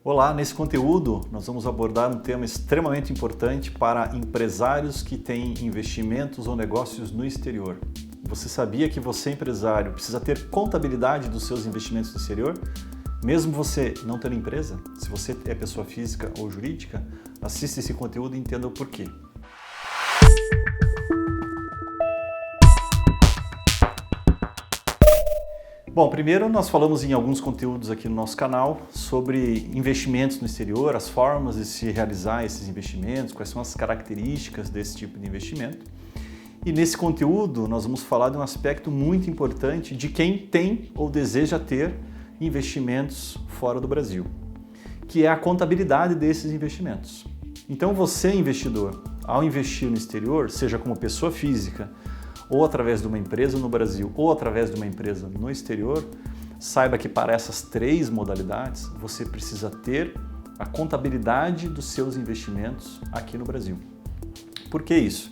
Olá, nesse conteúdo nós vamos abordar um tema extremamente importante para empresários que têm investimentos ou negócios no exterior. Você sabia que você, empresário, precisa ter contabilidade dos seus investimentos no exterior? Mesmo você não tendo empresa, se você é pessoa física ou jurídica, assista esse conteúdo e entenda o porquê. Bom, primeiro nós falamos em alguns conteúdos aqui no nosso canal sobre investimentos no exterior, as formas de se realizar esses investimentos, quais são as características desse tipo de investimento. E nesse conteúdo nós vamos falar de um aspecto muito importante de quem tem ou deseja ter investimentos fora do Brasil, que é a contabilidade desses investimentos. Então você, investidor, ao investir no exterior, seja como pessoa física, ou através de uma empresa no Brasil, ou através de uma empresa no exterior, saiba que para essas três modalidades você precisa ter a contabilidade dos seus investimentos aqui no Brasil. Por que isso?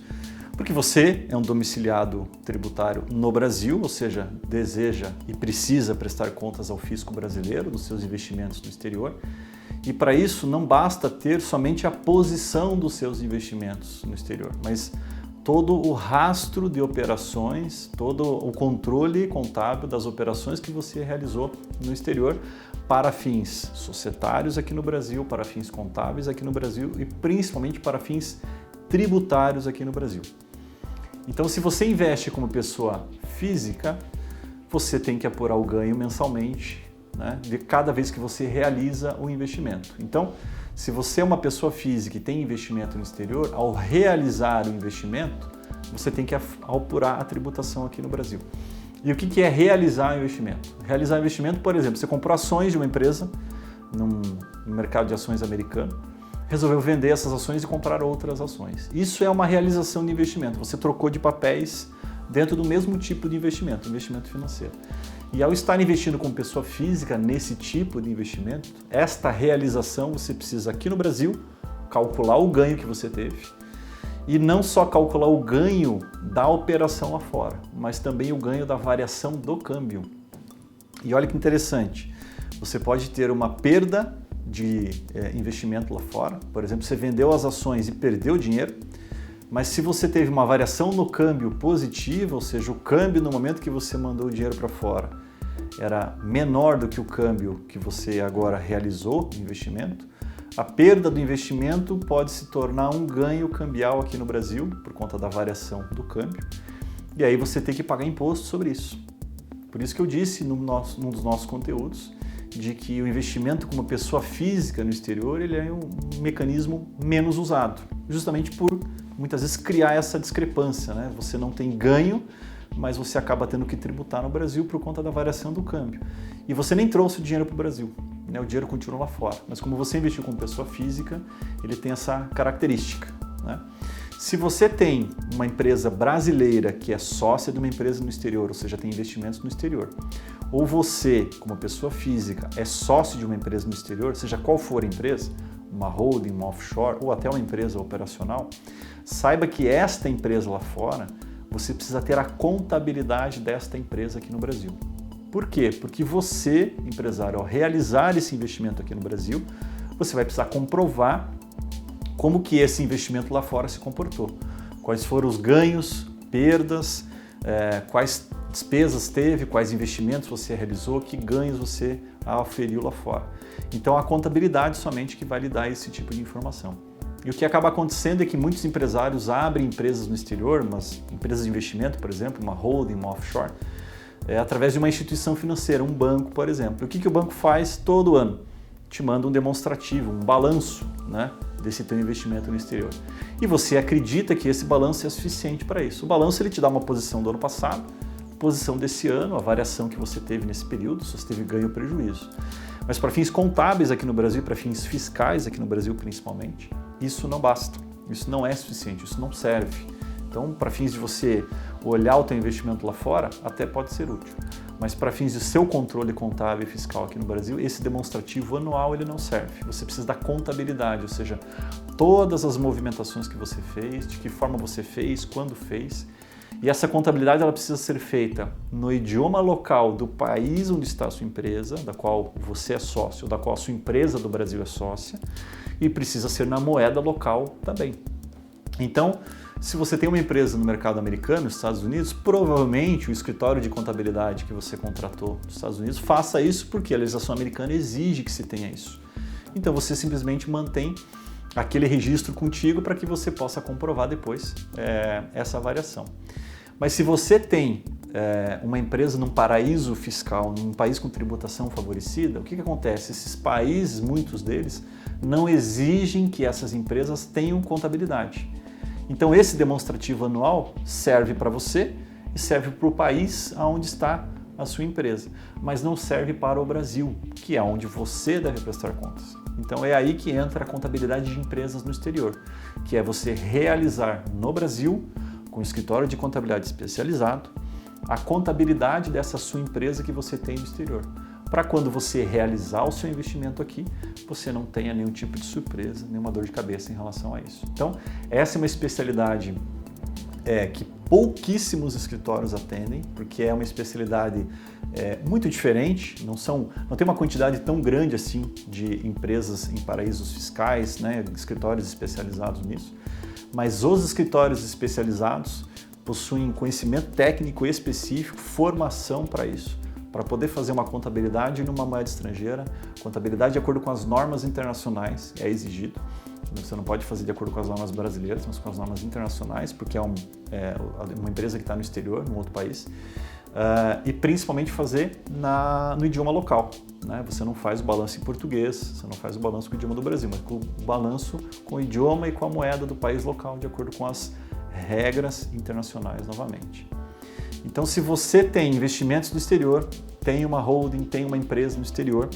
Porque você é um domiciliado tributário no Brasil, ou seja, deseja e precisa prestar contas ao fisco brasileiro dos seus investimentos no exterior. E para isso não basta ter somente a posição dos seus investimentos no exterior, mas todo o rastro de operações, todo o controle contábil das operações que você realizou no exterior para fins societários aqui no Brasil, para fins contábeis aqui no Brasil e principalmente para fins tributários aqui no Brasil. Então, se você investe como pessoa física, você tem que apurar o ganho mensalmente, né, de cada vez que você realiza o investimento. Então, se você é uma pessoa física e tem investimento no exterior, ao realizar o investimento, você tem que apurar a tributação aqui no Brasil. E o que é realizar o investimento? Realizar o investimento, por exemplo, você comprou ações de uma empresa no mercado de ações americano, resolveu vender essas ações e comprar outras ações. Isso é uma realização de investimento. Você trocou de papéis dentro do mesmo tipo de investimento financeiro. E ao estar investindo como pessoa física nesse tipo de investimento, esta realização você precisa aqui no Brasil calcular o ganho que você teve. E não só calcular o ganho da operação lá fora, mas também o ganho da variação do câmbio. E olha que interessante, você pode ter uma perda de investimento lá fora, por exemplo, você vendeu as ações e perdeu dinheiro, mas se você teve uma variação no câmbio positiva, ou seja, o câmbio no momento que você mandou o dinheiro para fora era menor do que o câmbio que você agora realizou o investimento, a perda do investimento pode se tornar um ganho cambial aqui no Brasil, por conta da variação do câmbio, e aí você tem que pagar imposto sobre isso. Por isso que eu disse num dos nossos conteúdos, de que o investimento como pessoa física no exterior ele é um mecanismo menos usado, justamente por muitas vezes criar essa discrepância, né? Você não tem ganho, mas você acaba tendo que tributar no Brasil por conta da variação do câmbio. E você nem trouxe o dinheiro para o Brasil, né? O dinheiro continua lá fora, mas como você investiu como pessoa física, ele tem essa característica, né? Se você tem uma empresa brasileira que é sócia de uma empresa no exterior, ou seja, tem investimentos no exterior, ou você, como pessoa física, é sócio de uma empresa no exterior, seja qual for a empresa, uma holding, uma offshore ou até uma empresa operacional, saiba que esta empresa lá fora, você precisa ter a contabilidade desta empresa aqui no Brasil. Por quê? Porque você, empresário, ao realizar esse investimento aqui no Brasil, você vai precisar comprovar como que esse investimento lá fora se comportou. Quais foram os ganhos, perdas, quais despesas teve, quais investimentos você realizou, que ganhos você aferiu lá fora. Então a contabilidade somente que vai lhe dar esse tipo de informação. E o que acaba acontecendo é que muitos empresários abrem empresas no exterior, mas empresas de investimento, por exemplo, uma holding, uma offshore, através de uma instituição financeira, um banco, por exemplo. O que o banco faz todo ano? Te manda um demonstrativo, um balanço, né, desse teu investimento no exterior. E você acredita que esse balanço é suficiente para isso. O balanço ele te dá uma posição do ano passado, posição desse ano, a variação que você teve nesse período, se você teve ganho ou prejuízo. Mas para fins contábeis aqui no Brasil, para fins fiscais aqui no Brasil principalmente, isso não basta, isso não é suficiente, isso não serve. Então, para fins de você olhar o teu investimento lá fora, até pode ser útil. Mas para fins de seu controle contábil e fiscal aqui no Brasil, esse demonstrativo anual ele não serve. Você precisa da contabilidade, ou seja, todas as movimentações que você fez, de que forma você fez, quando fez. E essa contabilidade ela precisa ser feita no idioma local do país onde está a sua empresa, da qual você é sócio, da qual a sua empresa do Brasil é sócia, e precisa ser na moeda local também. Então, se você tem uma empresa no mercado americano, nos Estados Unidos, provavelmente o escritório de contabilidade que você contratou nos Estados Unidos faça isso porque a legislação americana exige que se tenha isso. Então, você simplesmente mantém aquele registro contigo para que você possa comprovar depois essa variação. Mas se você tem uma empresa num paraíso fiscal, num país com tributação favorecida, o que acontece? Esses países, muitos deles, não exigem que essas empresas tenham contabilidade. Então esse demonstrativo anual serve para você e serve para o país onde está a sua empresa, mas não serve para o Brasil, que é onde você deve prestar contas. Então é aí que entra a contabilidade de empresas no exterior, que é você realizar no Brasil, com escritório de contabilidade especializado, a contabilidade dessa sua empresa que você tem no exterior. Para quando você realizar o seu investimento aqui, você não tenha nenhum tipo de surpresa, nenhuma dor de cabeça em relação a isso. Então, essa é uma especialidade que pouquíssimos escritórios atendem, porque é uma especialidade muito diferente, não tem uma quantidade tão grande assim de empresas em paraísos fiscais, né, escritórios especializados nisso, mas os escritórios especializados possuem conhecimento técnico específico, formação para isso, para poder fazer uma contabilidade numa moeda estrangeira, contabilidade de acordo com as normas internacionais, é exigido. Você não pode fazer de acordo com as normas brasileiras, mas com as normas internacionais, porque é uma empresa que está no exterior, num outro país, e principalmente fazer no idioma local. Né? Você não faz o balanço em português, você não faz o balanço com o idioma do Brasil, mas o balanço com o idioma e com a moeda do país local, de acordo com as regras internacionais novamente. Então, se você tem investimentos no exterior, tem uma holding, tem uma empresa no exterior,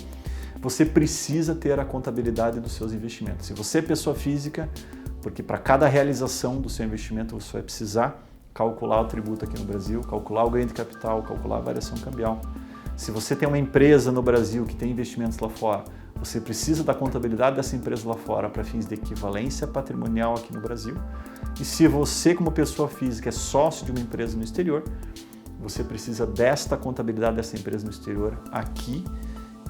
você precisa ter a contabilidade dos seus investimentos. Se você é pessoa física, porque para cada realização do seu investimento você vai precisar calcular o tributo aqui no Brasil, calcular o ganho de capital, calcular a variação cambial. Se você tem uma empresa no Brasil que tem investimentos lá fora, você precisa da contabilidade dessa empresa lá fora para fins de equivalência patrimonial aqui no Brasil. E se você, como pessoa física, é sócio de uma empresa no exterior, você precisa desta contabilidade dessa empresa no exterior aqui.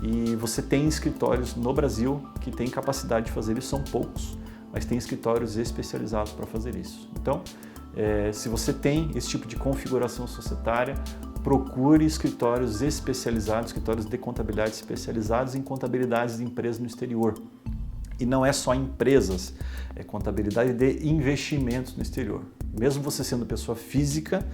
E você tem escritórios no Brasil que têm capacidade de fazer isso, são poucos, mas tem escritórios especializados para fazer isso. Então, se você tem esse tipo de configuração societária, procure escritórios especializados, escritórios de contabilidade especializados em contabilidades de empresas no exterior. E não é só empresas, é contabilidade de investimentos no exterior. Mesmo você sendo pessoa física,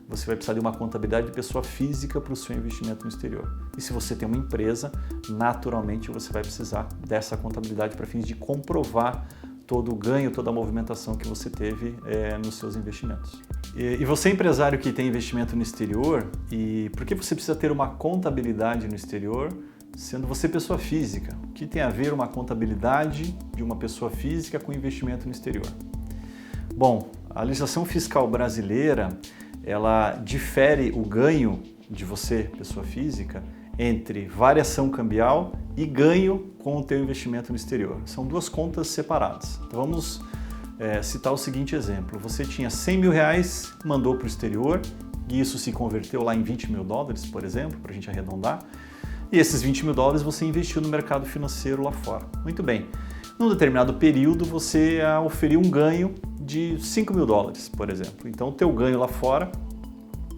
você vai precisar de uma contabilidade de pessoa física para o seu investimento no exterior. E se você tem uma empresa, naturalmente você vai precisar dessa contabilidade para fins de comprovar todo o ganho, toda a movimentação que você teve nos seus investimentos. E você, empresário que tem investimento no exterior, e por que você precisa ter uma contabilidade no exterior, sendo você pessoa física? O que tem a ver uma contabilidade de uma pessoa física com investimento no exterior? Bom, a legislação fiscal brasileira, ela difere o ganho de você, pessoa física, entre variação cambial e ganho com o teu investimento no exterior. São duas contas separadas. Então vamos citar o seguinte exemplo. Você tinha 100 mil reais, mandou para o exterior e isso se converteu lá em 20 mil dólares, por exemplo, para a gente arredondar. E esses 20 mil dólares você investiu no mercado financeiro lá fora. Muito bem. Num determinado período você oferiu um ganho de 5 mil dólares, por exemplo. Então o teu ganho lá fora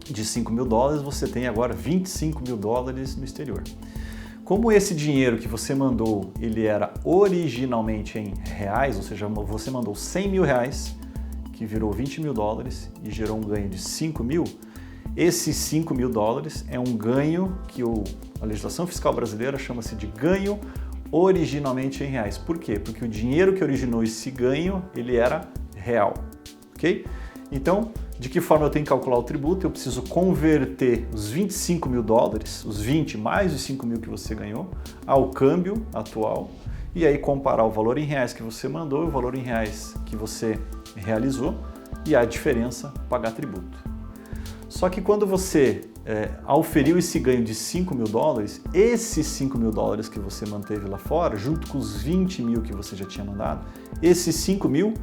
de 5 mil dólares, você tem agora 25 mil dólares no exterior. Como esse dinheiro que você mandou, ele era originalmente em reais, ou seja, você mandou 100 mil reais, que virou 20 mil dólares e gerou um ganho de 5 mil, esses 5 mil dólares é um ganho que a legislação fiscal brasileira chama-se de ganho originalmente em reais. Por quê? Porque o dinheiro que originou esse ganho, ele era real, ok? Então, de que forma eu tenho que calcular o tributo? Eu preciso converter os 25 mil dólares, os 20 mais os 5 mil que você ganhou, ao câmbio atual, e aí comparar o valor em reais que você mandou e o valor em reais que você realizou, e a diferença pagar tributo. Só que quando você auferiu esse ganho de 5 mil dólares, esses 5 mil dólares que você manteve lá fora, junto com os 20 mil que você já tinha mandado, esses 5 mil,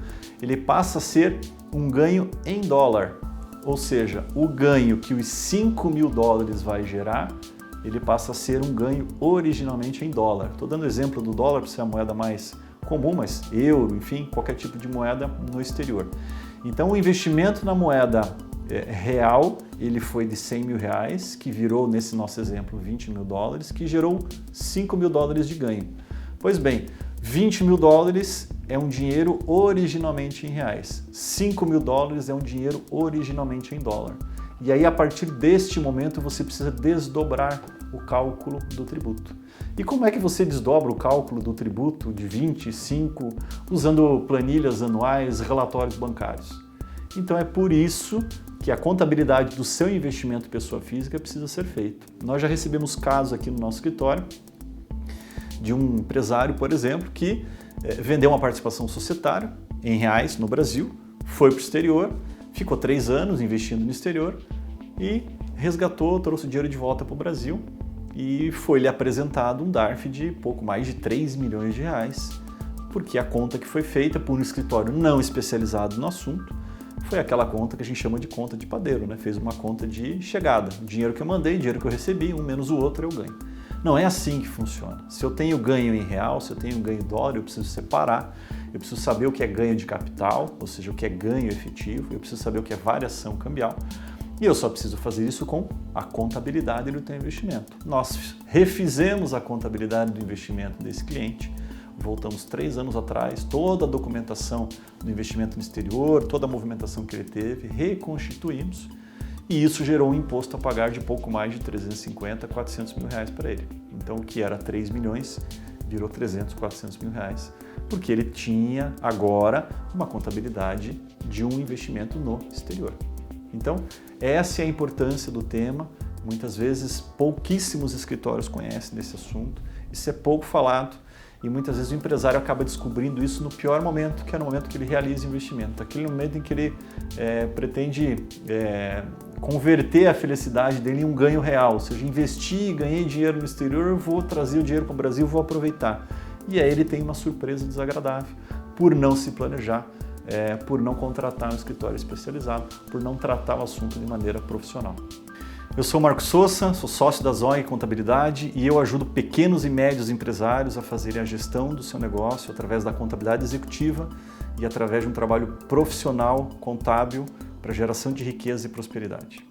ele passa a ser um ganho em dólar. Ou seja, o ganho que os 5 mil dólares vai gerar, ele passa a ser um ganho originalmente em dólar. Estou dando exemplo do dólar para ser a moeda mais comum, mas euro, enfim, qualquer tipo de moeda no exterior. Então o investimento na moeda real, ele foi de 100 mil reais, que virou, nesse nosso exemplo, 20 mil dólares, que gerou 5 mil dólares de ganho. Pois bem, 20 mil dólares é um dinheiro originalmente em reais. 5 mil dólares é um dinheiro originalmente em dólar. E aí, a partir deste momento, você precisa desdobrar o cálculo do tributo. E como é que você desdobra o cálculo do tributo de 25 usando planilhas anuais, relatórios bancários? Então é por isso que a contabilidade do seu investimento pessoa física precisa ser feita. Nós já recebemos casos aqui no nosso escritório de um empresário, por exemplo, que vendeu uma participação societária em reais no Brasil, foi para o exterior, ficou 3 anos investindo no exterior e resgatou, trouxe o dinheiro de volta para o Brasil e foi-lhe apresentado um DARF de pouco mais de 3 milhões de reais, porque a conta que foi feita por um escritório não especializado no assunto foi aquela conta que a gente chama de conta de padeiro, né? Fez uma conta de chegada, dinheiro que eu mandei, dinheiro que eu recebi, um menos o outro eu ganho. Não é assim que funciona. Se eu tenho ganho em real, se eu tenho ganho em dólar, eu preciso separar, eu preciso saber o que é ganho de capital, ou seja, o que é ganho efetivo, eu preciso saber o que é variação cambial, e eu só preciso fazer isso com a contabilidade do teu investimento. Nós refizemos a contabilidade do investimento desse cliente, voltamos 3 anos atrás, toda a documentação do investimento no exterior, toda a movimentação que ele teve, reconstituímos, e isso gerou um imposto a pagar de pouco mais de 350, 400 mil reais para ele. Então, o que era 3 milhões virou 300, 400 mil reais, porque ele tinha agora uma contabilidade de um investimento no exterior. Então, essa é a importância do tema. Muitas vezes, pouquíssimos escritórios conhecem desse assunto. Isso é pouco falado e muitas vezes o empresário acaba descobrindo isso no pior momento, que é no momento que ele realiza o investimento. Aquele momento em que ele pretende converter a felicidade dele em um ganho real, ou seja, investi, ganhei dinheiro no exterior, eu vou trazer o dinheiro para o Brasil, vou aproveitar. E aí ele tem uma surpresa desagradável por não se planejar, por não contratar um escritório especializado, por não tratar o assunto de maneira profissional. Eu sou Marcos Sousa, sou sócio da Zoe Contabilidade e eu ajudo pequenos e médios empresários a fazerem a gestão do seu negócio através da contabilidade executiva e através de um trabalho profissional contábil para geração de riqueza e prosperidade.